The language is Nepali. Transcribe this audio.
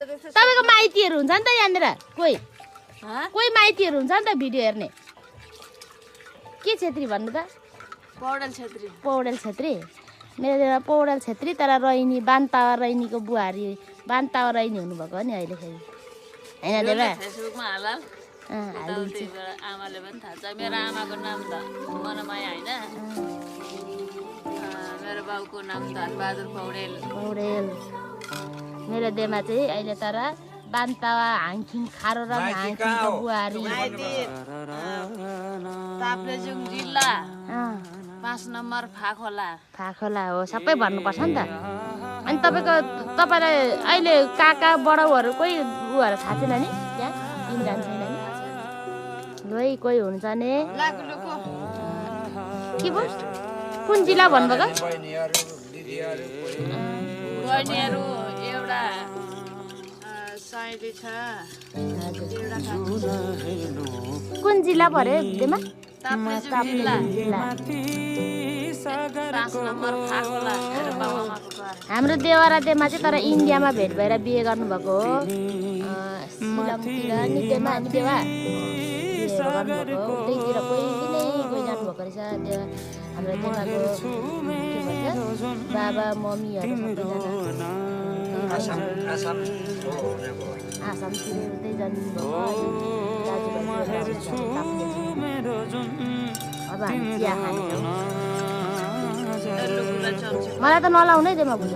तपाईँको माइतीहरू हुन्छ नि त यहाँनिर कोही कोही माइतीहरू हुन्छ नि त भिडियो हेर्ने के छेत्री भन्नु त पौडेल छेत्री मेरो देवा पौडेल छेत्री तर रैनी बान्तावा रैनीको बुहारी बान्तावा रैनी हुनुभएको हो नि अहिले फेरि होइन देवा आमाले पनि थाहा छ मेरो आमाको नाम त मनमाया होइन मेरो बाउको नाम धनबहादुर पौडेल मेरो देमा चाहिँ अहिले तर बान्तावा हाङखिङ खारो र हाङखिङको बुहारी ताप्लेजुङ जिल्ला 5 नम्बर फाखोला हो सबै भन्नुपर्छ नि त अनि तपाईँलाई अहिले काका बडाउहरू कोही उहरू थाहा छैन नि त्यहाँ चिन्जान छैन नि लोइ कोही हुन्छ नि के भयो कुन जिल्ला भन्नुभएको बहिनीहरू एउटा साइली छ कुन जिल्ला पर्यो देमा हाम्रो देवरा देमा चाहिँ तर इन्डियामा भेट भएर बिहे गर्नुभएको हो सिलङतिर नि देमा नि देवा बिहेहरू गर्नुभएको हो उतैतिर कोही जानुभएको रहेछ हाम्रो देमाको के भन्छ बाबा मम्मीहरू सबैजना आसामतिर उतै जानुभएको अब हामी चिया खाने मलाई त नलाउनै देमा बुझ्छ